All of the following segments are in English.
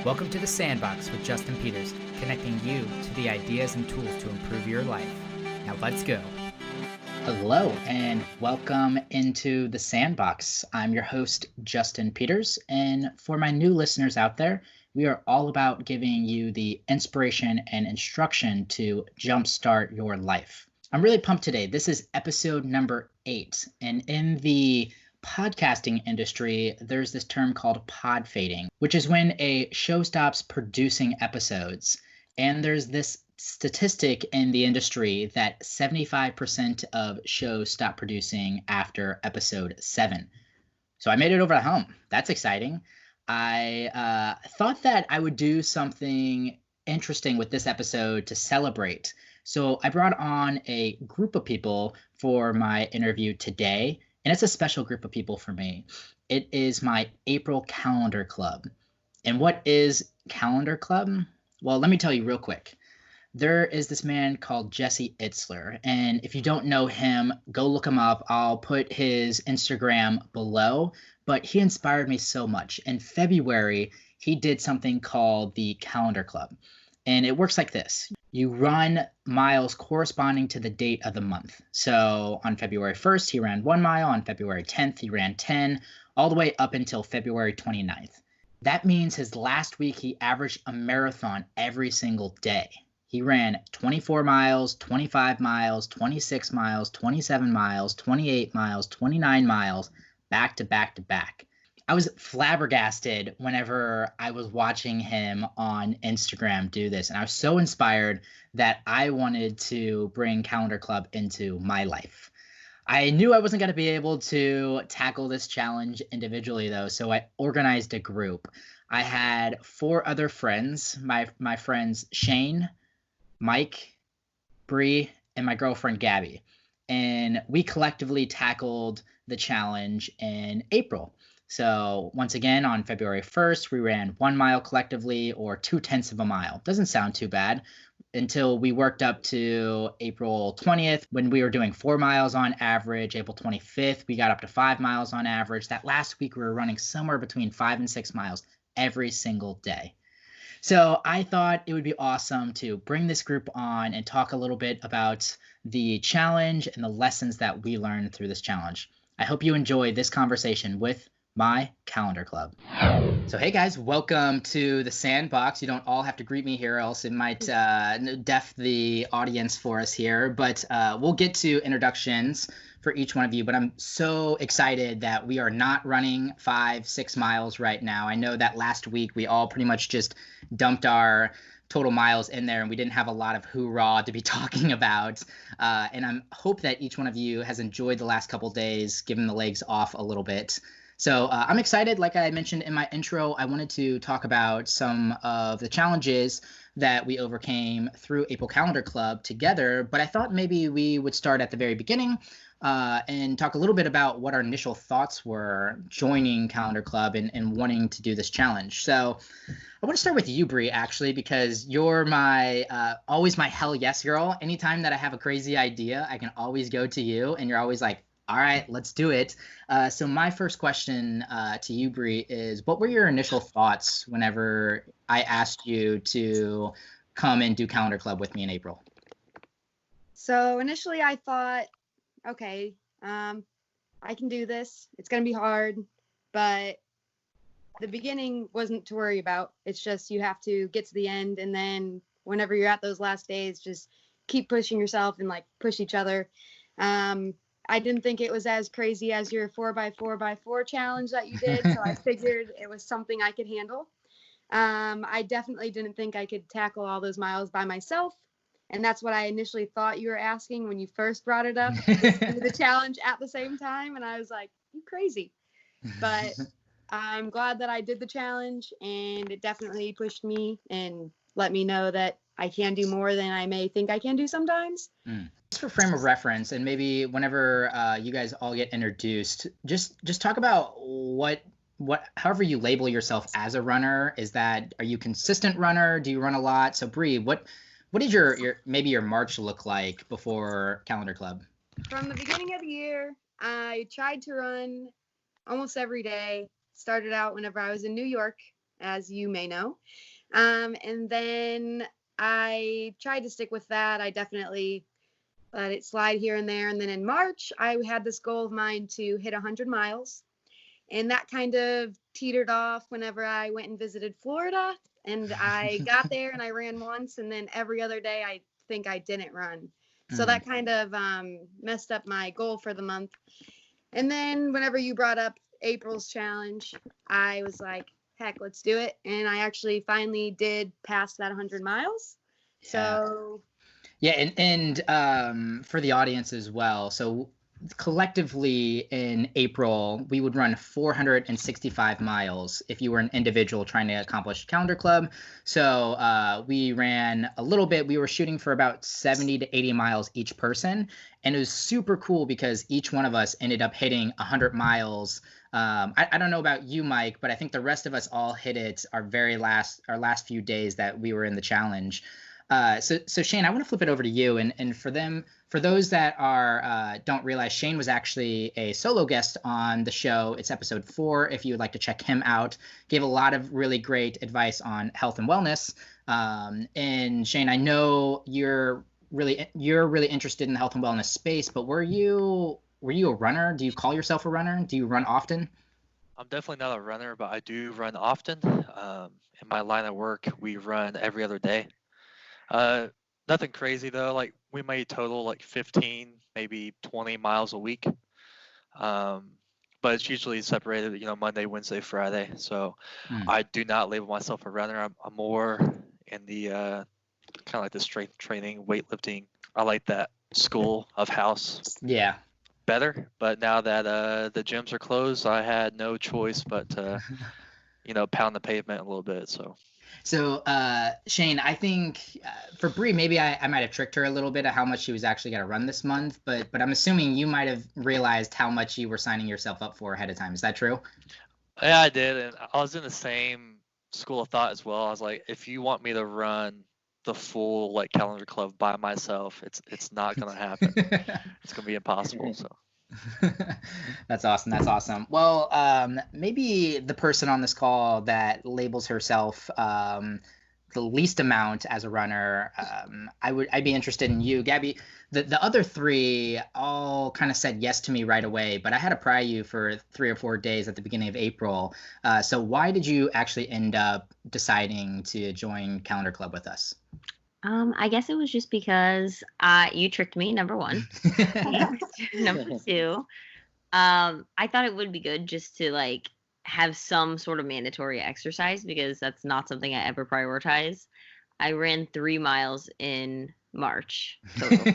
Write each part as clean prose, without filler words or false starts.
Welcome to The Sandbox with Justin Peters, connecting you to the ideas and tools to improve your life. Now let's go. Hello, and welcome into The Sandbox. I'm your host, Justin Peters, and for my new listeners out there, we are all about giving you the inspiration and instruction to jumpstart your life. I'm really pumped today. This is episode number 8, and in the podcasting industry, there's this term called pod fading, which is when a show stops producing episodes. And there's this statistic in the industry that 75% of shows stop producing after episode 7. So I made it over to home. That's exciting. I thought that I would do something interesting with this episode to celebrate. So I brought on a group of people for my interview today. And it's a special group of people for me. It is my April Calendar Club. And what is Calendar Club? Well, let me tell you real quick. There is this man called Jesse Itzler. And if you don't know him, go look him up. I'll put his Instagram below. But he inspired me so much. In February, he did something called the Calendar Club. And it works like this. You run miles corresponding to the date of the month. So on February 1st, he ran 1 mile. On February 10th, he ran 10, all the way up until February 29th. That means his last week, he averaged a marathon every single day. He ran 24 miles, 25 miles, 26 miles, 27 miles, 28 miles, 29 miles, back to back to back. I was flabbergasted whenever I was watching him on Instagram do this. And I was so inspired that I wanted to bring Calendar Club into my life. I knew I wasn't going to be able to tackle this challenge individually, though, so I organized a group. I had 4 other friends, my friends Shane, Mike, Bree, and my girlfriend Gaby. And we collectively tackled the challenge in April. So once again, on February 1st, we ran 1 mile collectively, or 0.2 of a mile. Doesn't sound too bad until we worked up to April 20th when we were doing 4 miles on average. April 25th, we got up to 5 miles on average. That last week, we were running somewhere between 5 and 6 miles every single day. So I thought it would be awesome to bring this group on and talk a little bit about the challenge and the lessons that we learned through this challenge. I hope you enjoy this conversation with my Calendar Club. So hey guys, welcome to the Sandbox. You don't all have to greet me here, else it might deaf the audience for us here, but we'll get to introductions for each one of you. But I'm so excited that we are not running 5-6 miles right now. I know that last week we all pretty much just dumped our total miles in there and we didn't have a lot of hoorah to be talking about. And I hope that each one of you has enjoyed the last couple days, given the legs off a little bit. So I'm excited. Like I mentioned in my intro, I wanted to talk about some of the challenges that we overcame through April Calendar Club together. But I thought maybe we would start at the very beginning and talk a little bit about what our initial thoughts were joining Calendar Club and wanting to do this challenge. So I want to start with you, Bree, actually, because you're my always my hell yes girl. Anytime that I have a crazy idea, I can always go to you, and you're always like, all right, let's do it. So my first question to you, Bree, is what were your initial thoughts whenever I asked you to come and do Calendar Club with me in April? So initially I thought, okay, I can do this. It's going to be hard, but the beginning wasn't to worry about. It's just you have to get to the end, and then whenever you're at those last days, just keep pushing yourself and like push each other. I didn't think it was as crazy as your 4x4x4 challenge that you did, so I figured it was something I could handle. I definitely didn't think I could tackle all those miles by myself, and that's what I initially thought you were asking when you first brought it up, do the challenge at the same time, and I was like, you crazy. But I'm glad that I did the challenge, and it definitely pushed me and let me know that I can do more than I may think I can do sometimes. Just for frame of reference, and maybe whenever you guys all get introduced, just talk about what however you label yourself as a runner. Are you a consistent runner? Do you run a lot? So Bree, what did your maybe your March look like before Calendar Club? From the beginning of the year, I tried to run almost every day. Started out whenever I was in New York. as you may know. And then I tried to stick with that. I definitely let it slide here and there. And then in March, I had this goal of mine to hit 100 miles. And that kind of teetered off whenever I went and visited Florida. And I got there and I ran once. And then every other day, I think I didn't run. So that kind of messed up my goal for the month. And then whenever you brought up April's challenge, I was like, heck, let's do it. And I actually finally did pass that 100 miles. Yeah. So yeah, and for the audience as well. So collectively in April, we would run 465 miles if you were an individual trying to accomplish Calendar Club. So we ran a little bit. We were shooting for about 70 to 80 miles each person. And it was super cool because each one of us ended up hitting 100 miles. I don't know about you, Mike, but I think the rest of us all hit it our last few days that we were in the challenge. So Shane, I want to flip it over to you, and for those that don't realize, Shane was actually a solo guest on the show. It's episode 4. If you would like to check him out, gave a lot of really great advice on health and wellness. And Shane, I know you're really interested in the health and wellness space, but were you a runner? Do you call yourself a runner? Do you run often? I'm definitely not a runner, but I do run often. In my line of work, we run every other day. Nothing crazy though. Like we may total like 15, maybe 20 miles a week. But it's usually separated, Monday, Wednesday, Friday. So I do not label myself a runner. I'm more in the kind of like the strength training, weightlifting. I like that school of house. Yeah. Better. But now that the gyms are closed, I had no choice but to, pound the pavement a little bit. So Shane, I think for Bree, maybe I might have tricked her a little bit of how much she was actually going to run this month, but I'm assuming you might have realized how much you were signing yourself up for ahead of time. Is that true? Yeah, I did, and I was in the same school of thought as well. I was like, if you want me to run the full like Calendar Club by myself, it's not going to happen. It's going to be impossible. So. That's awesome. Well, maybe the person on this call that labels herself the least amount as a runner, I'd be interested in you, Gaby. The other 3 all kind of said yes to me right away, but I had to pry you for 3 or 4 days at the beginning of April. So why did you actually end up deciding to join Calendar Club with us? I guess it was just because you tricked me, number 1. Number 2, I thought it would be good just to like have some sort of mandatory exercise because that's not something I ever prioritize. I ran 3 miles in March total.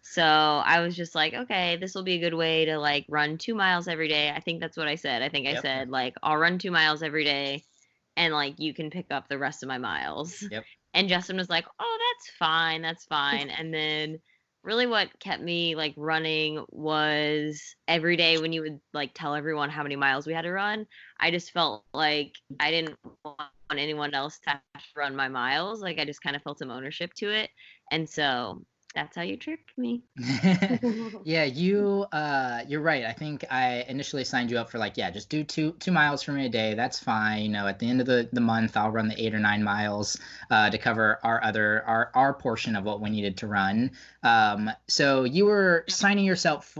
So I was just like, okay, this will be a good way to like run 2 miles every day. I think that's what I said. I think I said like I'll run 2 miles every day and like you can pick up the rest of my miles. Yep. And Justin was like, oh, that's fine. And then really what kept me like running was every day when you would like tell everyone how many miles we had to run, I just felt like I didn't want anyone else to have to run my miles. Like I just kind of felt some ownership to it. And so that's how you tricked me. Yeah, you're right. I think I initially signed you up for like, just do two miles for me a day. That's fine. At the end of the month, I'll run the 8 or 9 miles to cover our portion of what we needed to run. So you were signing yourself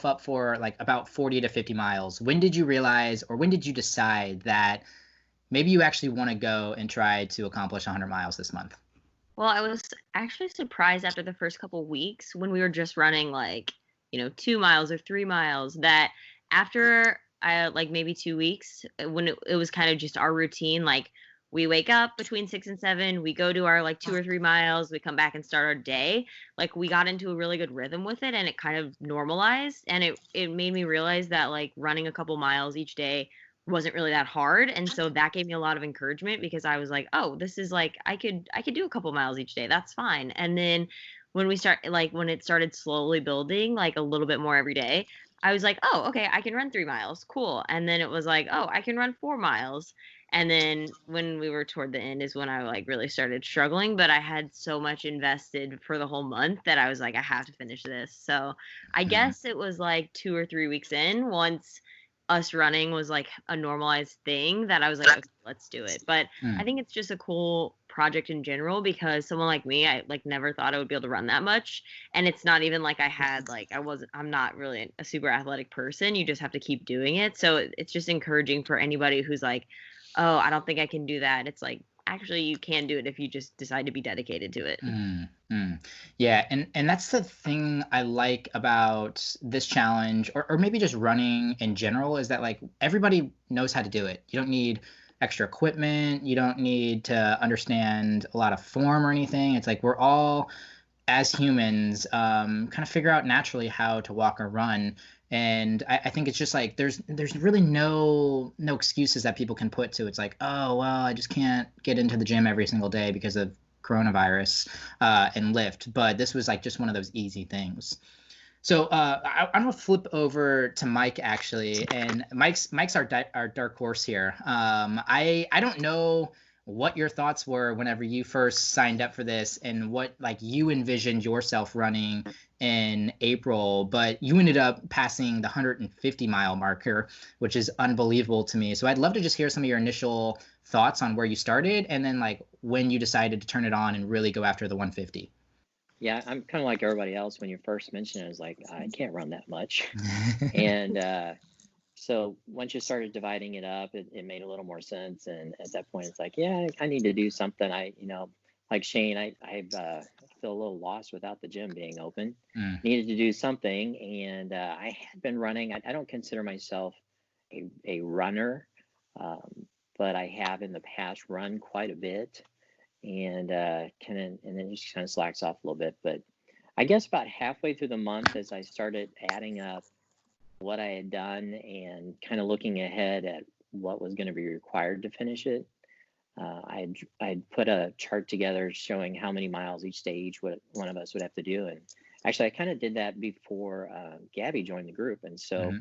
up for like about 40 to 50 miles. When did you realize, or when did you decide that maybe you actually want to go and try to accomplish 100 miles this month? Well, I was actually surprised after the first couple weeks when we were just running like, 2 miles or 3 miles that after like maybe 2 weeks when it was kind of just our routine, like we wake up between 6 and 7, we go do our like 2 or 3 miles, we come back and start our day. Like we got into a really good rhythm with it and it kind of normalized and it made me realize that like running a couple miles each day wasn't really that hard. And so that gave me a lot of encouragement because I was like, oh, this is like, I could do a couple miles each day. That's fine. And then when when it started slowly building, like a little bit more every day, I was like, oh, okay, I can run 3 miles. Cool. And then it was like, oh, I can run 4 miles. And then when we were toward the end is when I like really started struggling, but I had so much invested for the whole month that I was like, I have to finish this. So I guess it was like 2 or 3 weeks in once us running was like a normalized thing that I was like, okay, let's do it. But I think it's just a cool project in general because someone like me, I like never thought I would be able to run that much. And it's not even like I'm not really a super athletic person. You just have to keep doing it. So it's just encouraging for anybody who's like, oh, I don't think I can do that. It's like, actually, you can do it if you just decide to be dedicated to it. Yeah, and that's the thing I like about this challenge, or maybe just running in general, is that like everybody knows how to do it. You don't need extra equipment. You don't need to understand a lot of form or anything. It's like we're all, as humans, kind of figure out naturally how to walk or run. And I think it's just like there's really no excuses that people can put to. It's like, oh well, I just can't get into the gym every single day because of coronavirus and lift. But this was like just one of those easy things. So I'm gonna flip over to Mike actually, and Mike's our dark horse here. I don't know what your thoughts were whenever you first signed up for this, and what like you envisioned yourself running in April, but you ended up passing the 150-mile marker, which is unbelievable to me. So I'd love to just hear some of your initial thoughts on where you started, and then like when you decided to turn it on and really go after the 150. Yeah, I'm kind of like everybody else. When you first mentioned it, I was like, I can't run that much. And so once you started dividing it up, it made a little more sense. And at that point, it's like, yeah, I need to do something. Like Shane, I feel a little lost without the gym being open. Needed to do something. And I had been running. I don't consider myself a runner, but I have in the past run quite a bit. And then it just kind of slacks off a little bit. But I guess about halfway through the month, as I started adding up what I had done and kind of looking ahead at what was going to be required to finish it, I'd put a chart together showing how many miles each stage one of us would have to do. And actually, I kind of did that before Gaby joined the group. And so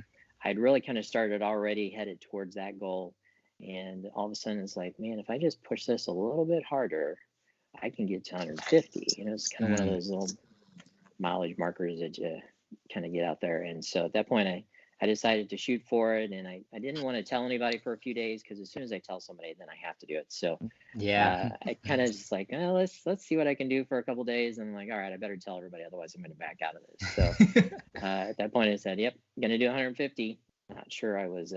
I'd really kind of started already headed towards that goal. And all of a sudden, it's like, man, if I just push this a little bit harder, I can get to 150. It's kind of one of those little mileage markers that you kind of get out there. And so at that point, I decided to shoot for it. And I didn't want to tell anybody for a few days, because as soon as I tell somebody, then I have to do it. So I kind of just like, oh, let's see what I can do for a couple days. And I'm like, all right, I better tell everybody, otherwise I'm going to back out of this. So at that point, I said, yep, I'm going to do 150. Not sure I was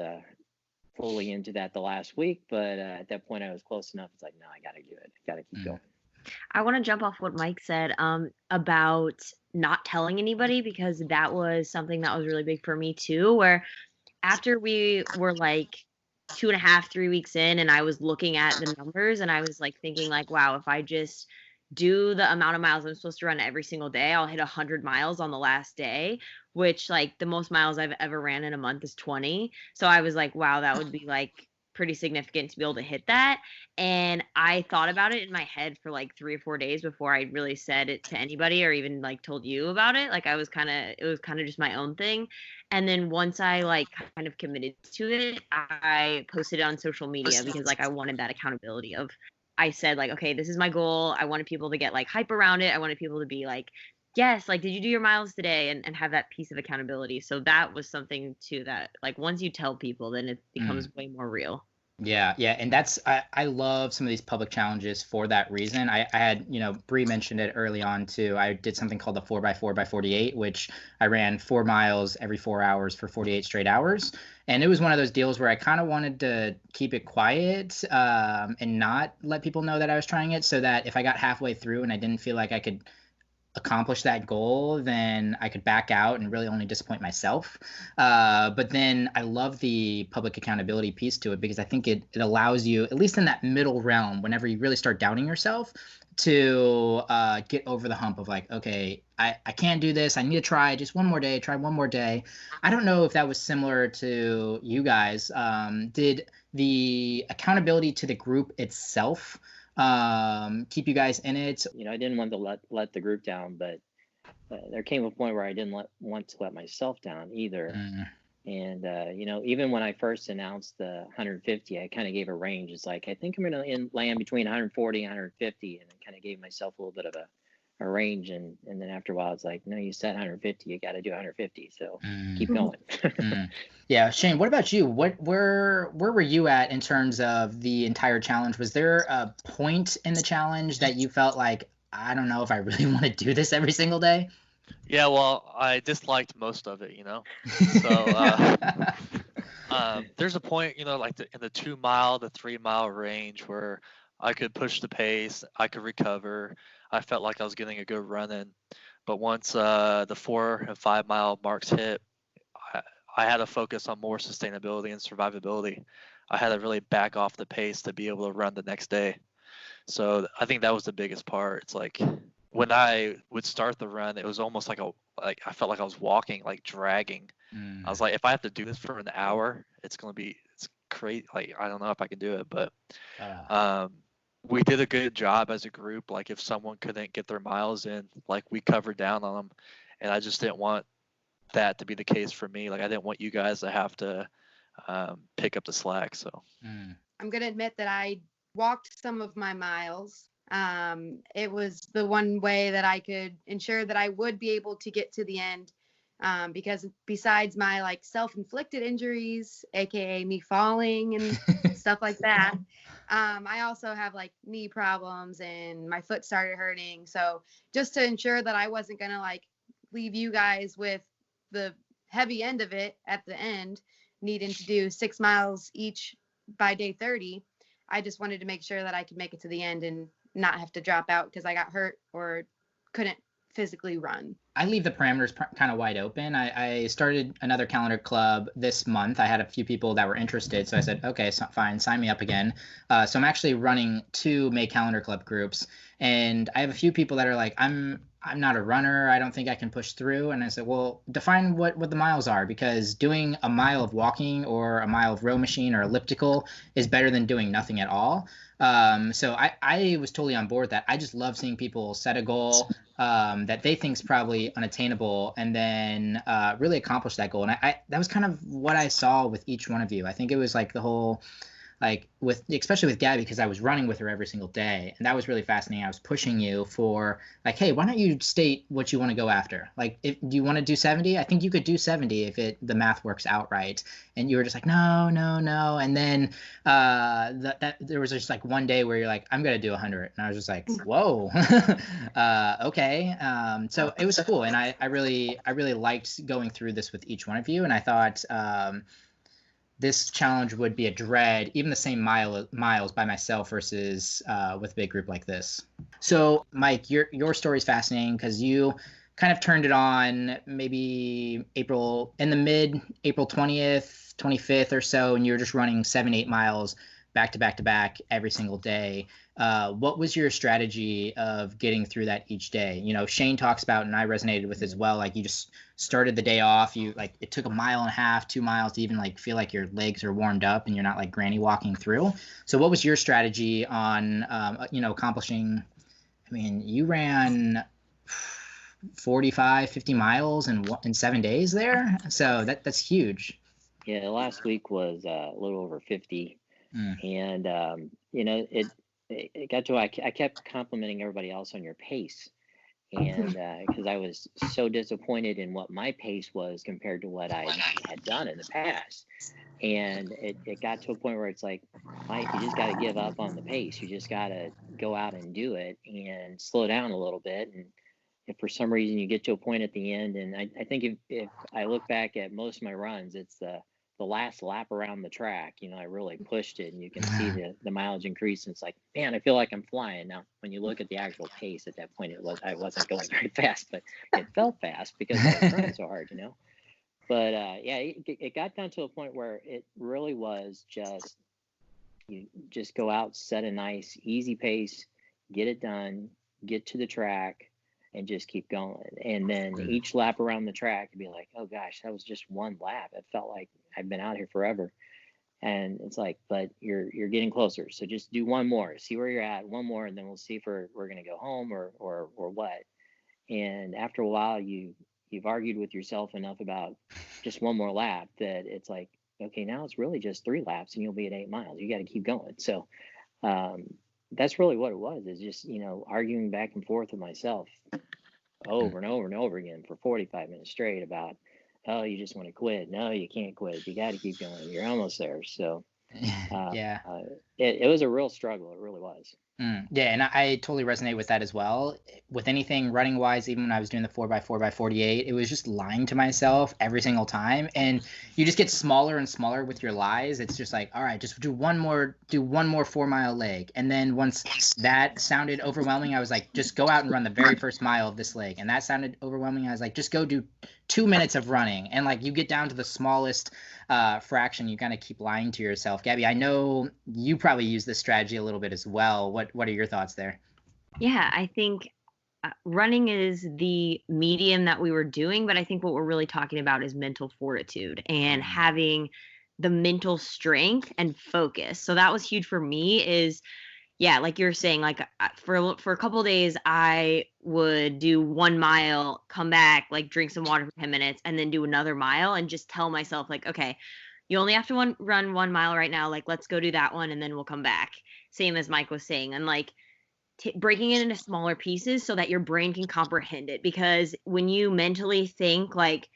fully into that the last week, but at that point I was close enough. It's like, no, I gotta do it. Gotta keep going. I want to jump off what Mike said about not telling anybody, because that was something that was really big for me too, where after we were like 2.5, 3 weeks in, and I was looking at the numbers, and I was like thinking like, wow, if I just do the amount of miles I'm supposed to run every single day, I'll hit 100 miles on the last day, which like the most miles I've ever ran in a month is 20. So I was like, wow, that would be like pretty significant to be able to hit that. And I thought about it in my head for like 3 or 4 days before I really said it to anybody or even like told you about it. Like it was kind of just my own thing. And then once I like kind of committed to it, I posted it on social media because like I wanted that accountability of, I said like, okay, this is my goal. I wanted people to get like hype around it. I wanted people to be like, yes, like, did you do your miles today? And have that piece of accountability. So that was something too that like once you tell people, then it becomes way more real. Yeah. And that's, I love some of these public challenges for that reason. I had, Bree mentioned it early on too. I did something called the 4x4x48, which I ran 4 miles every 4 hours for 48 straight hours. And it was one of those deals where I kind of wanted to keep it quiet and not let people know that I was trying it, so that if I got halfway through and I didn't feel like I could accomplish that goal, then I could back out and really only disappoint myself. But then I love the public accountability piece to it, because I think it allows you, at least in that middle realm, whenever you really start doubting yourself, to get over the hump of like, okay, I can't do this. I need to try just one more day, try one more day. I don't know if that was similar to you guys. Did the accountability to the group itself keep you guys in it? I didn't want to let the group down, but there came a point where I didn't want to let myself down either. And even when I first announced the 150, I kind of gave a range. It's like, I think I'm going to land between 140 and 150, and I kind of gave myself a little bit of a range, and then after a while it's like, no, you said 150, you got to do 150, so keep Mm, going. mm. Yeah, Shane, what about you? Where were you at in terms of the entire challenge? Was there a point in the challenge that you felt like, I don't know if I really want to do this every single day? Yeah, well, I disliked most of it, you know. So there's a point, you know, like in the 2 mile to 3 mile range where I could push the pace, I could recover. I felt like I was getting a good run in. But once the 4 and 5 mile marks hit, I, I had to focus on more sustainability and survivability. I had to really back off the pace to be able to run the next day. So I think that was the biggest part. It's like when I would start the run, it was almost like I felt like I was walking, like dragging. I was like, if I have to do this for an hour, it's crazy. Like I don't know if I can do it, but um, we did a good job as a group. Like if someone couldn't get their miles in, like we covered down on them, and I just didn't want that to be the case for me. Like I didn't want you guys to have to pick up the slack. So I'm gonna admit that I walked some of my miles. It was the one way that I could ensure that I would be able to get to the end. Because besides my like self-inflicted injuries, aka me falling and stuff like that, I also have like knee problems and my foot started hurting. So just to ensure that I wasn't gonna like leave you guys with the heavy end of it at the end, needing to do 6 miles each by day 30, I just wanted to make sure that I could make it to the end and not have to drop out because I got hurt or couldn't physically run. I leave the parameters kind of wide open. I started another calendar club this month. I had a few people that were interested, so I said, okay, so fine, sign me up again. So I'm actually running 2 May calendar club groups, and I have a few people that are like, I'm not a runner. I don't think I can push through. And I said, well, define what the miles are, because doing a mile of walking or a mile of row machine or elliptical is better than doing nothing at all. So I was totally on board with that. I just love seeing people set a goal that they think is probably unattainable and then really accomplish that goal. And I that was kind of what I saw with each one of you. I think it was like the whole, like especially with Gaby, because I was running with her every single day, and that was really fascinating. I was pushing you for like, hey, why don't you state what you want to go after? Like, do you want to do 70? I think you could do 70 if the math works out right. And you were just like, no. And then there was just like one day where you're like, I'm gonna do 100, and I was just like, whoa, okay. So it was cool, and I really liked going through this with each one of you, and I thought this challenge would be a dread, even the same miles by myself versus with a big group like this. So, Mike, your story is fascinating because you kind of turned it on maybe April 20th, 25th or so, and you were just running 7-8 miles back to back every single day. What was your strategy of getting through that each day? You know, Shane talks about, and I resonated with as well, like you just started the day off, you like it took 1.5 miles, 2 miles to even like feel like your legs are warmed up and you're not like granny walking through. So what was your strategy on accomplishing? I mean, you ran 45, 50 miles in 7 days there, so that's huge. Yeah, last week was a little over 50. And it got to I kept complimenting everybody else on your pace, and because I was so disappointed in what my pace was compared to what I had done in the past. And it got to a point where it's like, Mike, you just got to give up on the pace. You just got to go out and do it and slow down a little bit. And if for some reason you get to a point at the end, and I think if I look back at most of my runs, it's the last lap around the track, I really pushed it, and you can see the mileage increase. And it's like, man, I feel like I'm flying. Now, when you look at the actual pace at that point, I wasn't going very fast, but it felt fast because I was trying so hard, But it got down to a point where it really was just, you just go out, set a nice, easy pace, get it done, get to the track, and just keep going. And then each lap around the track, you'd be like, oh gosh, that was just one lap. It felt like I've been out here forever. And it's like, but you're getting closer. So just do one more, see where you're at, one more, and then we'll see if we're going to go home or what. And after a while, you've argued with yourself enough about just one more lap that it's like, okay, now it's really just 3 laps and you'll be at 8 miles. You got to keep going. So that's really what it was. It's just, arguing back and forth with myself over and over and over again for 45 minutes straight about, oh, you just want to quit. No, you can't quit. You got to keep going. You're almost there. So Yeah. it was a real struggle. It really was. Yeah, and I totally resonate with that as well. With anything running wise, even when I was doing the 4x4x48, it was just lying to myself every single time. And you just get smaller and smaller with your lies. It's just like, all right, just do one more 4 mile leg. And then once that sounded overwhelming, I was like, just go out and run the very first mile of this leg. And that sounded overwhelming. I was like, just go do 2 minutes of running. And like you get down to the smallest fraction, you kind of keep lying to yourself. Gaby, I know you probably use this strategy a little bit as well. What are your thoughts there? Yeah, I think running is the medium that we were doing, but I think what we're really talking about is mental fortitude and having the mental strength and focus. So that was huge for me is, yeah, like you're saying, like for a couple of days, I would do 1 mile, come back, like drink some water for 10 minutes, and then do another mile and just tell myself, like, okay, you only have to run 1 mile right now. Like, let's go do that one, and then we'll come back. Same as Mike was saying. And like breaking it into smaller pieces so that your brain can comprehend it. Because when you mentally think like,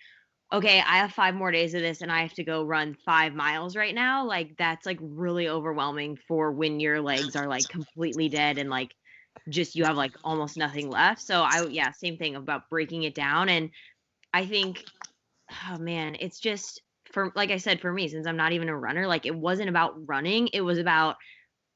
okay, I have 5 more days of this and I have to go run 5 miles right now, like that's like really overwhelming for when your legs are like completely dead and like just you have like almost nothing left. So yeah, same thing about breaking it down. And I think, oh man, it's just for, like I said, for me, since I'm not even a runner, like it wasn't about running, it was about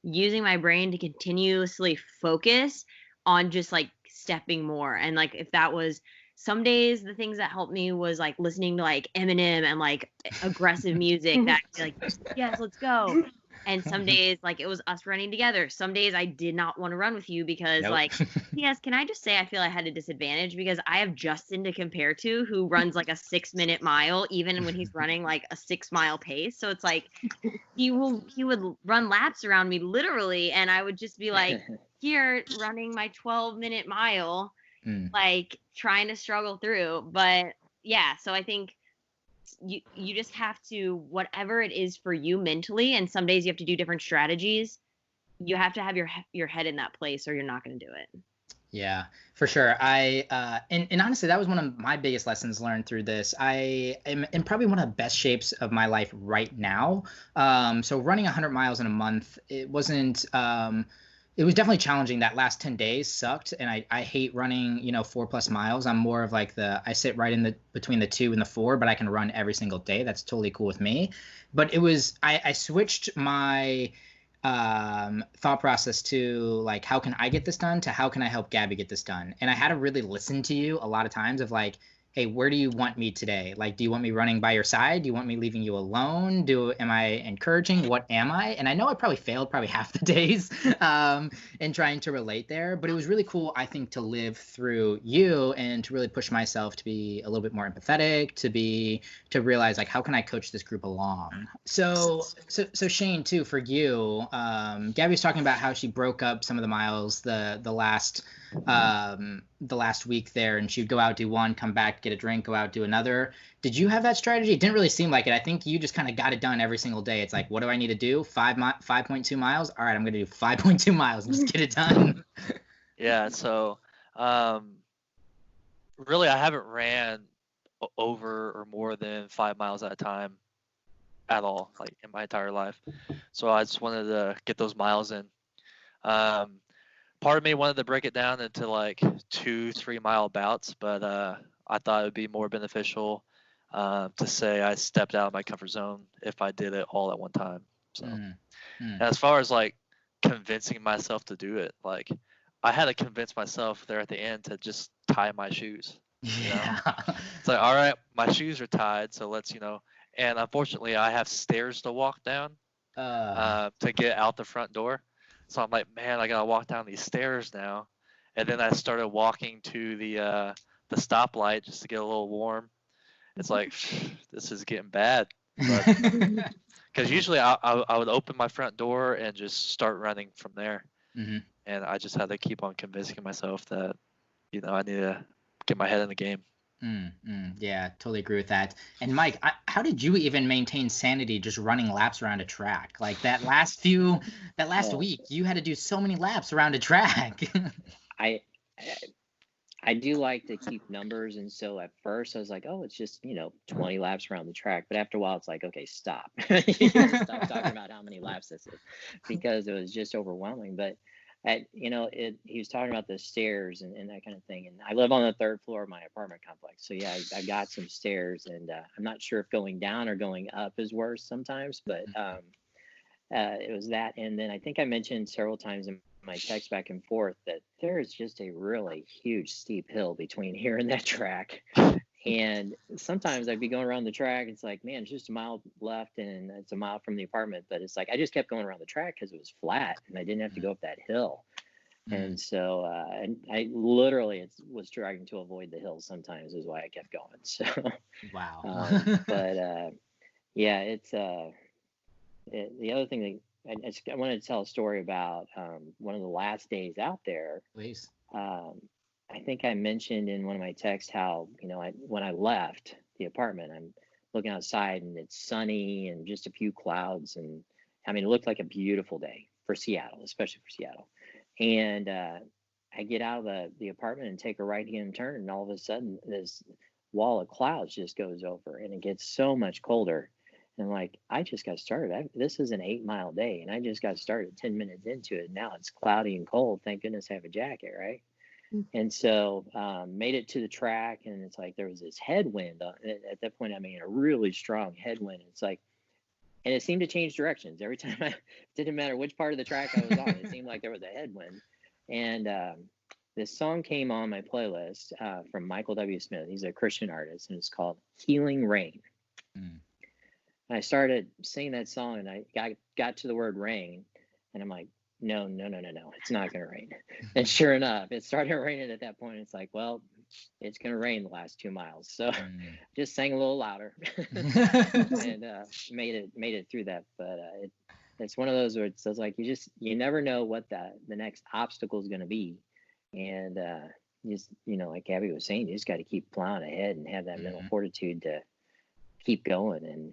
using my brain to continuously focus on just like stepping more. And like if that was some days, the things that helped me was like listening to like Eminem and like aggressive music that like, yes, let's go. And some days like it was us running together. Some days I did not want to run with you because like, yes, can I just say I feel I had a disadvantage because I have Justin to compare to who runs like a 6-minute mile even when he's running like a 6-mile pace. So it's like he would run laps around me literally, and I would just be like here running my 12-minute mile, like trying to struggle through. But yeah, so I think you just have to, whatever it is for you mentally, and some days you have to do different strategies. You have to have your head in that place or you're not going to do it. Yeah, for sure. And honestly, that was one of my biggest lessons learned through this. I am in probably one of the best shapes of my life right now. So running 100 miles in a month, it wasn't, it was definitely challenging. That last 10 days sucked. And I hate running, 4+ miles. I'm more of like I sit right in between the 2 and the 4, but I can run every single day. That's totally cool with me. But I switched my thought process to like, how can I get this done, to how can I help Gaby get this done? And I had to really listen to you a lot of times of like, hey, where do you want me today? Like, do you want me running by your side? Do you want me leaving you alone? Am I encouraging? What am I? And I know I probably failed probably half the days in trying to relate there, but it was really cool, I think, to live through you and to really push myself to be a little bit more empathetic, to realize like, how can I coach this group along? So Shane, too, for you, Gabby was talking about how she broke up some of the miles the last week there, and she'd go out, do one, come back, get a drink, go out, do another. Did you have that strategy? It didn't really seem like it. I think you just kind of got it done every single day. It's like, what do I need to do? 5.2 miles. All right, I'm going to do 5.2 miles and just get it done. Yeah. So, really, I haven't ran over or more than 5 miles at a time at all, like in my entire life. So I just wanted to get those miles in. Part of me wanted to break it down into like 2-3 mile bouts, but I thought it would be more beneficial to say I stepped out of my comfort zone if I did it all at one time. So, and as far as like convincing myself to do it, like I had to convince myself there at the end to just tie my shoes. Yeah. It's like, all right, my shoes are tied, so let's, and unfortunately I have stairs to walk down to get out the front door. So I'm like, man, I gotta walk down these stairs now. And then I started walking to the stoplight just to get a little warm. It's like, this is getting bad. Because usually I would open my front door and just start running from there. And I just had to keep on convincing myself that, I need to get my head in the game. Yeah, totally agree with that. And Mike, how did you even maintain sanity just running laps around a track? Like that last Well, week, you had to do so many laps around a track. I I do like to keep numbers, and so at first I was like, oh, it's just 20 laps around the track. But after a while, it's like, okay, stop. You gotta stop talking about how many laps this is, because it was just overwhelming. But he was talking about the stairs and that kind of thing. And I live on the third floor of my apartment complex, so yeah, I got some stairs, and I'm not sure if going down or going up is worse sometimes, but it was that. And then I think I mentioned several times in my text back and forth that there is just a really huge steep hill between here and that track. And sometimes I'd be going around the track. It's like, man, it's just a mile left and it's a mile from the apartment. But it's like, I just kept going around the track because it was flat and I didn't have to go up that hill. And so and I literally was trying to avoid the hills sometimes is why I kept going. So, Wow. but yeah, it's the other thing that I wanted to tell a story about one of the last days out there. Please. I think I mentioned in one of my texts how, when I left the apartment, I'm looking outside and it's sunny and just a few clouds. And I mean, it looked like a beautiful day for Seattle, especially for Seattle. And I get out of the apartment and take a right-hand turn, and all of a sudden this wall of clouds just goes over and it gets so much colder. And like, I just got started. This is an 8-mile day, and I just got started 10 minutes into it. Now it's cloudy and cold. Thank goodness I have a jacket, right? And so made it to the track, and it's like there was this headwind. At that point, I mean, a really strong headwind. It's like, and it seemed to change directions every time. It didn't matter which part of the track I was on. It seemed like there was a headwind. And this song came on my playlist from Michael W. Smith. He's a Christian artist, and it's called Healing Rain. And I started singing that song, and I got to the word rain, and I'm like, no, it's not going to rain. And sure enough, it started raining at that point. It's like, well, it's going to rain the last 2 miles. So just sang a little louder and made it through that. But it's one of those where it's like, you never know what the next obstacle is going to be. And just, like Gaby was saying, you just got to keep plowing ahead and have that mental fortitude to keep going and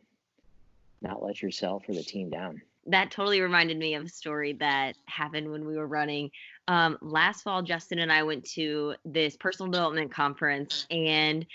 not let yourself or the team down. That totally reminded me of a story that happened when we were running. Last fall, Justin and I went to this personal development conference, and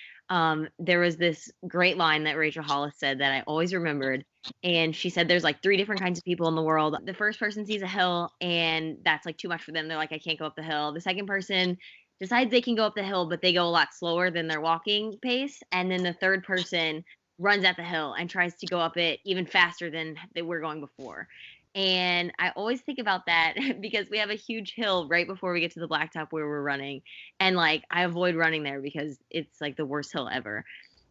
there was this great line that Rachel Hollis said that I always remembered. And she said there's like 3 different kinds of people in the world. The first person sees a hill, and that's like too much for them. They're like, I can't go up the hill. The second person decides they can go up the hill, but they go a lot slower than their walking pace. And then the third person runs at the hill and tries to go up it even faster than they were going before. And I always think about that because we have a huge hill right before we get to the blacktop where we're running. And like, I avoid running there because it's like the worst hill ever.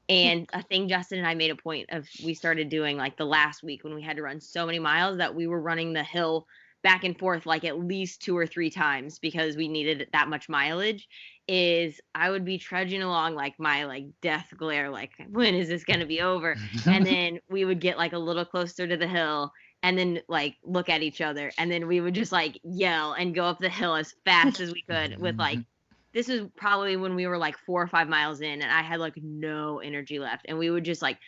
And a thing Justin and I made a point of, we started doing like the last week when we had to run so many miles that we were running the hill back and forth like at least 2 or 3 times because we needed that much mileage, is I would be trudging along like my like death glare, like when is this going to be over? And then we would get like a little closer to the hill and then like look at each other, and then we would just like yell and go up the hill as fast as we could with like, this was probably when we were like 4 or 5 miles in and I had like no energy left, and we would just like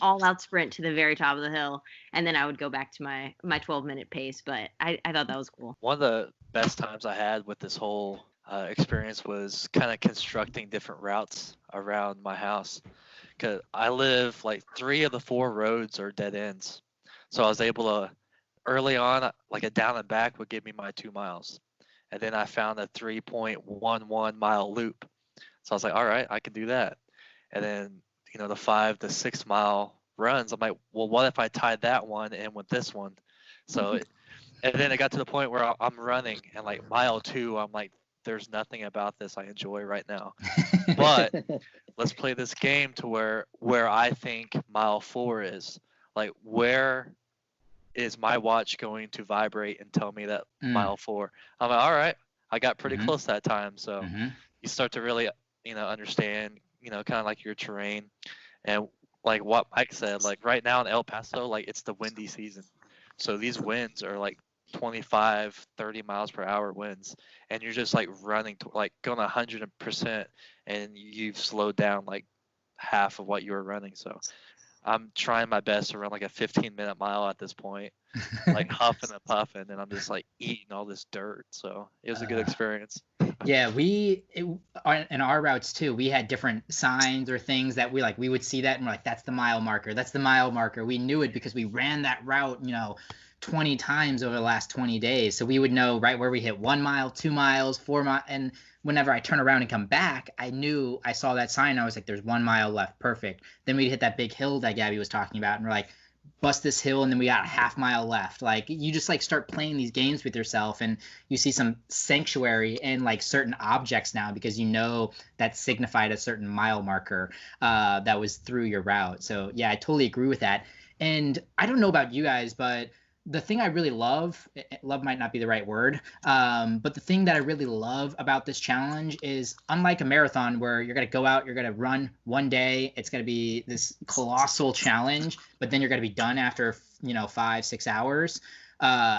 all out sprint to the very top of the hill, and then I would go back to my 12-minute pace. But I thought that was cool. One of the best times I had with this whole experience was kind of constructing different routes around my house, because I live like 3 of the 4 roads are dead ends. So I was able to, early on, like a down and back would give me my 2 miles. And then I found a 3.11 mile loop. So I was like, all right, I can do that. And then, the 5 to 6 mile runs, I'm like, well, what if I tied that one in with this one? So, and then it got to the point where I'm running, and like mile 2, I'm like, there's nothing about this I enjoy right now. But let's play this game to where I think mile 4 is. Like, where is my watch going to vibrate and tell me that mile 4? I'm like, all right, I got pretty close that time. So you start to really, understand, kind of like your terrain. And like what Mike said, like right now in El Paso, like it's the windy season. So these winds are like 25, 30 miles per hour winds, and you're just like running to like going 100%, and you've slowed down like half of what you were running. So I'm trying my best to run like a 15-minute mile at this point, like huffing and puffing, and I'm just like eating all this dirt. So it was a good experience. Yeah, in our routes too, we had different signs or things that we would see that and we're like, that's the mile marker. That's the mile marker. We knew it because we ran that route, 20 times over the last 20 days. So we would know right where we hit 1 mile, 2 miles, 4 miles. And whenever I turn around and come back, I knew I saw that sign. I was like, there's 1 mile left. Perfect. Then we'd hit that big hill that Gaby was talking about. And we're like, bust this hill. And then we got a half mile left. Like you just like start playing these games with yourself and you see some sanctuary in like certain objects now because that signified a certain mile marker that was through your route. So yeah, I totally agree with that. And I don't know about you guys, but the thing I really love might not be the right word, but the thing that I really love about this challenge is unlike a marathon where you're going to go out, you're going to run one day, it's going to be this colossal challenge, but then you're going to be done after, 5-6 hours.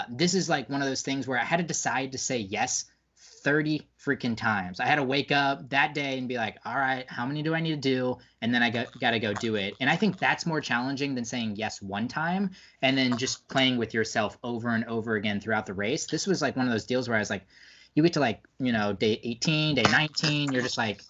This is like one of those things where I had to decide to say yes 30 freaking times. I had to wake up that day and be like, all right, how many do I need to do? And then I got to go do it. And I think that's more challenging than saying yes one time and then just playing with yourself over and over again throughout the race. This was like one of those deals where I was like, you get to like, day 18, day 19, you're just like,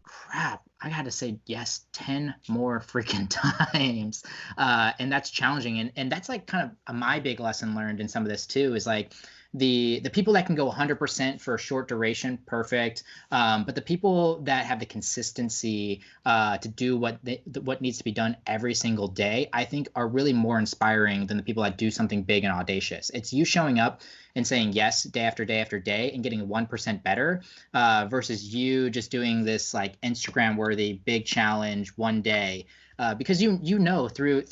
crap, I got to say yes 10 more freaking times. And that's challenging. And that's like kind of my big lesson learned in some of this too, is like, the people that can go 100% for a short duration, perfect. But the people that have the consistency to do what needs to be done every single day, I think are really more inspiring than the people that do something big and audacious. It's you showing up and saying yes day after day after day and getting 1% better versus you just doing this like Instagram worthy big challenge one day. Because through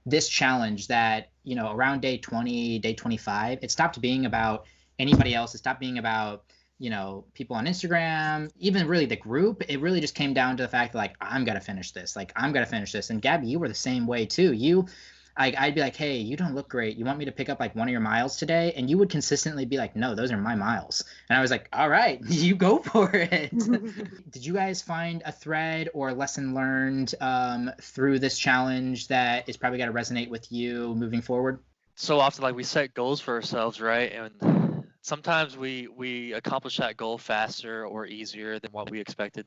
this challenge that around day 20, day 25, it stopped being about anybody else. It stopped being about people on Instagram, even really the group. It really just came down to the fact that like I'm gonna finish this. And Gaby, you were the same way too. I'd be like, hey, you don't look great. You want me to pick up like one of your miles today? And you would consistently be like, no, those are my miles. And I was like, all right, you go for it. Did you guys find a thread or a lesson learned through this challenge that is probably going to resonate with you moving forward? So often, like we set goals for ourselves, right? And sometimes we accomplish that goal faster or easier than what we expected.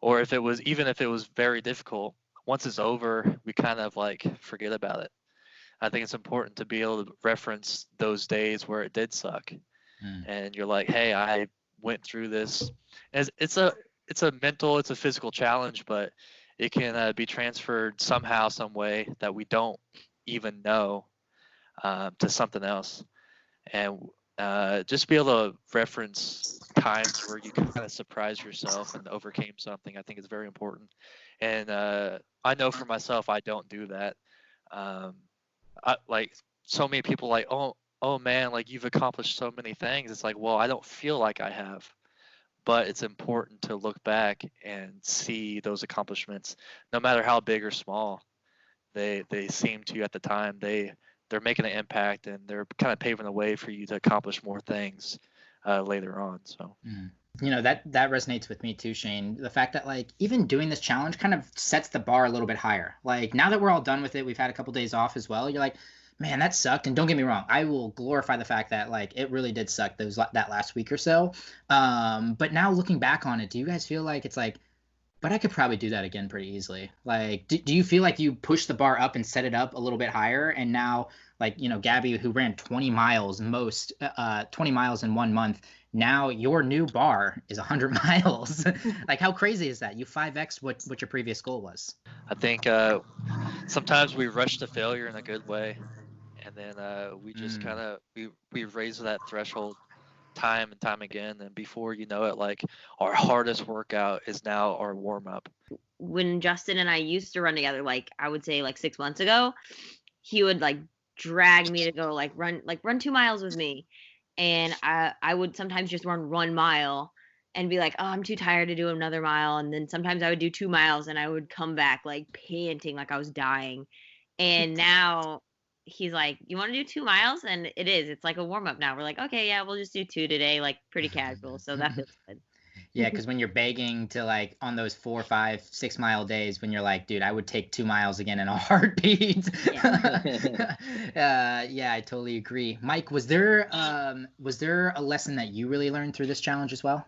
Or if it was very difficult, once it's over, we kind of like forget about it. I think it's important to be able to reference those days where it did suck. And you're like, hey, I went through this. It's a physical challenge, but it can be transferred somehow, some way that we don't even know to something else. And just be able to reference times where you kind of surprised yourself and overcame something, I think is very important. And I know for myself, I don't do that. Like so many people like, oh man, like you've accomplished so many things. It's like, well, I don't feel like I have, but it's important to look back and see those accomplishments, no matter how big or small they seem to you at the time. They're making an impact and they're kind of paving the way for you to accomplish more things later on. So. That resonates with me too, Shane. The fact that like even doing this challenge kind of sets the bar a little bit higher. Like now that we're all done with it, we've had a couple days off as well. You're like, man, that sucked. And don't get me wrong, I will glorify the fact that like it really did suck that last week or so. But now looking back on it, do you guys feel like it's like, but I could probably do that again pretty easily? Like, do you feel like you pushed the bar up and set it up a little bit higher? And now, like, Gaby, who ran 20 miles in 1 month, now your new bar is 100 miles. Like, how crazy is that? You 5x what your previous goal was. I think sometimes we rush to failure in a good way, and then we just kind of we raise that threshold time and time again, and before you know it, like our hardest workout is now our warm-up. When Justin and I used to run together, like I would say like 6 months ago, he would like drag me to go run 2 miles with me, and I would sometimes just run 1 mile and be like, oh, I'm too tired to do another mile, and then sometimes I would do 2 miles and I would come back like panting, like I was dying. And now he's like, you want to do 2 miles? And it's like a warm up now. We're like, okay, yeah, we'll just do 2 today, like pretty casual. So that feels good. Yeah, because when you're begging to like on those 4, 5, 6 mile days, when you're like, dude, I would take 2 miles again in a heartbeat. Yeah, I totally agree. Mike, was there a lesson that you really learned through this challenge as well?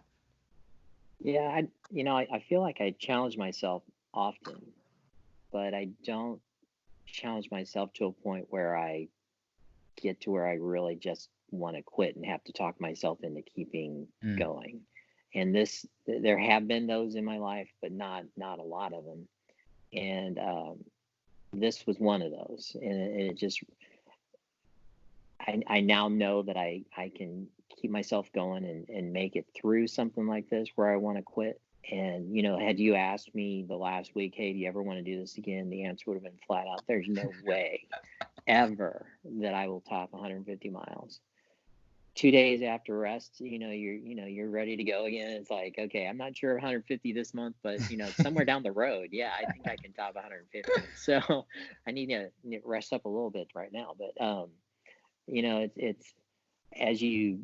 Yeah, I feel like I challenge myself often, but I don't challenge myself to a point where I get to where I really just want to quit and have to talk myself into keeping going. And there have been those in my life, but not a lot of them. And this was one of those. And it just, I now know that I can keep myself going and make it through something like this where I want to quit. And, had you asked me the last week, hey, do you ever want to do this again? The answer would have been flat out, there's no way ever that I will top 150 miles. 2 days after rest, you're ready to go again. It's like, okay, I'm not sure 150 this month, but somewhere down the road, yeah, I think I can top 150. So I need to rest up a little bit right now. But it's as you,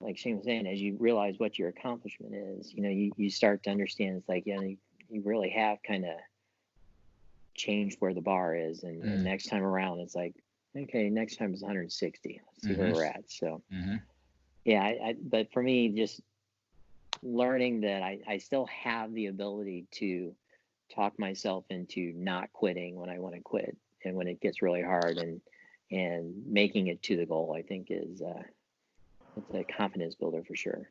like Shane was saying, as you realize what your accomplishment is, you start to understand. It's like, you really have kind of changed where the bar is, and next time around, it's like, okay, next time is 160. Let's see where we're at. So. Yeah, but for me, just learning that I still have the ability to talk myself into not quitting when I want to quit, and when it gets really hard, and making it to the goal, I think it's a confidence builder for sure.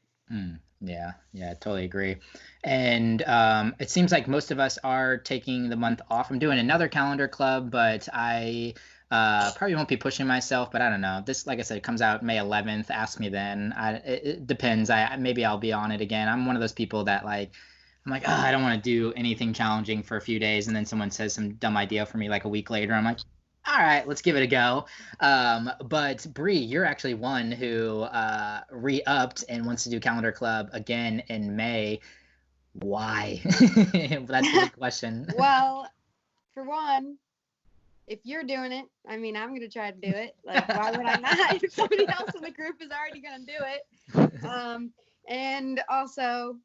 Yeah, I totally agree. And it seems like most of us are taking the month off. I'm doing another calendar club, but I probably won't be pushing myself, but I don't know. This, like I said, it comes out May 11th. Ask me then. It depends. Maybe I'll be on it again. I'm one of those people that I'm like, I don't want to do anything challenging for a few days, and then someone says some dumb idea for me like a week later. I'm like, all right, let's give it a go. But Bree, you're actually one who re-upped and wants to do calendar club again in May. Why? That's the big question. Well, for one, if you're doing it, I mean, I'm going to try to do it. Like, why would I not? If somebody else in the group is already going to do it. And also,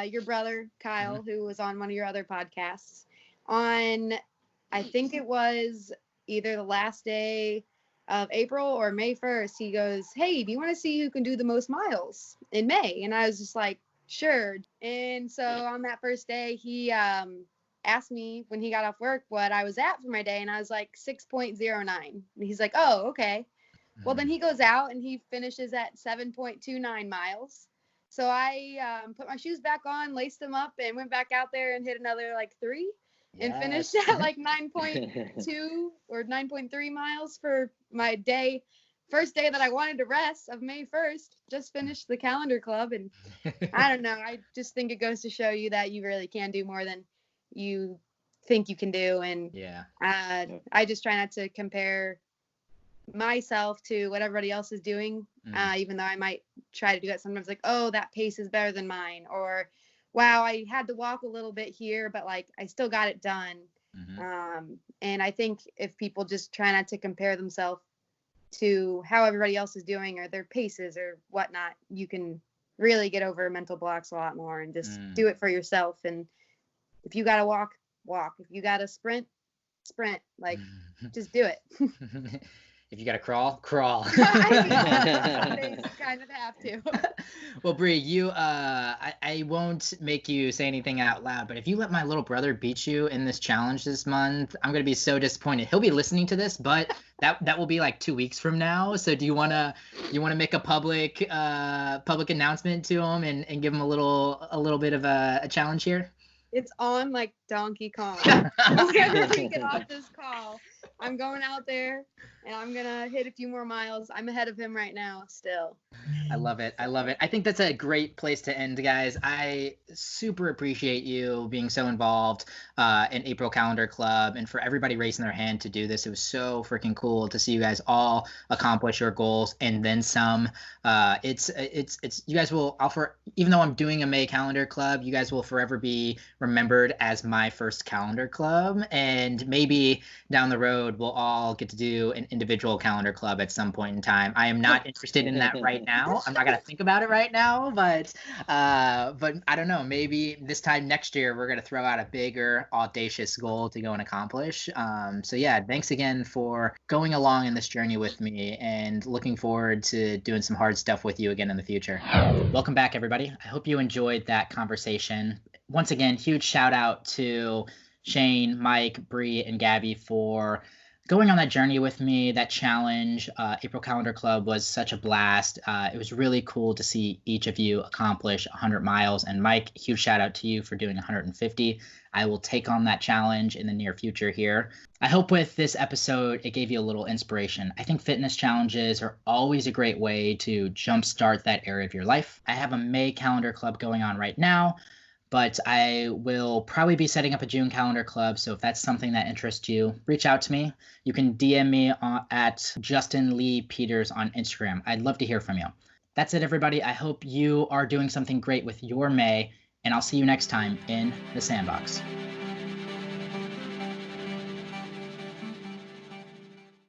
your brother, Kyle, who was on one of your other podcasts, I think it was either the last day of April or May 1st, he goes, hey, do you want to see who can do the most miles in May? And I was just like, sure. And so on that first day, he asked me when he got off work what I was at for my day, and I was like 6.09. And he's like, oh, okay. Well, then he goes out and he finishes at 7.29 miles. So I put my shoes back on, laced them up, and went back out there and hit another like 3 and finished at like 9.2 or 9.3 miles for my first day that I wanted to rest of May 1st. Just finished the calendar club, and I don't know. I just think it goes to show you that you really can do more than you think you can do. And I just try not to compare myself to what everybody else is doing, even though I might try to do that sometimes, like, oh, that pace is better than mine, or wow, I had to walk a little bit here, but like I still got it done. And I think if people just try not to compare themselves to how everybody else is doing or their paces or whatnot, you can really get over mental blocks a lot more and just do it for yourself. And if you got to walk. If you got to sprint. Like, just do it. If you got to crawl. I kind of have to. Well, Bree, I won't make you say anything out loud, but if you let my little brother beat you in this challenge this month, I'm going to be so disappointed. He'll be listening to this, but that will be like 2 weeks from now. So do you want to make a public announcement to him and give him a little bit of a challenge here? It's on like Donkey Kong. Whenever we get off this call, I'm going out there and I'm going to hit a few more miles. I'm ahead of him right now still. I love it. I think that's a great place to end, guys. I super appreciate you being so involved in April Calendar Club, and for everybody raising their hand to do this. It was so freaking cool to see you guys all accomplish your goals and then some. It's you guys will offer, even though I'm doing a May Calendar Club, you guys will forever be remembered as my first calendar club, and maybe down the road we'll all get to do an individual calendar club at some point in time. I am not interested in that right now. I'm not gonna think about it right now, but I don't know. Maybe this time next year we're gonna throw out a bigger, audacious goal to go and accomplish. So yeah, thanks again for going along in this journey with me, and looking forward to doing some hard stuff with you again in the future. Welcome back, everybody. I hope you enjoyed that conversation. Once again, huge shout out to Shane, Mike, Bree, and Gabby for going on that journey with me, that challenge. April Calendar Club was such a blast. It was really cool to see each of you accomplish 100 miles. And Mike, huge shout out to you for doing 150. I will take on that challenge in the near future here. I hope with this episode, it gave you a little inspiration. I think fitness challenges are always a great way to jumpstart that area of your life. I have a May Calendar Club going on right now, but I will probably be setting up a June Calendar Club. So if that's something that interests you, reach out to me. You can DM me at Justin Lee Peters on Instagram. I'd love to hear from you. That's it, everybody. I hope you are doing something great with your May, and I'll see you next time in the Sandbox.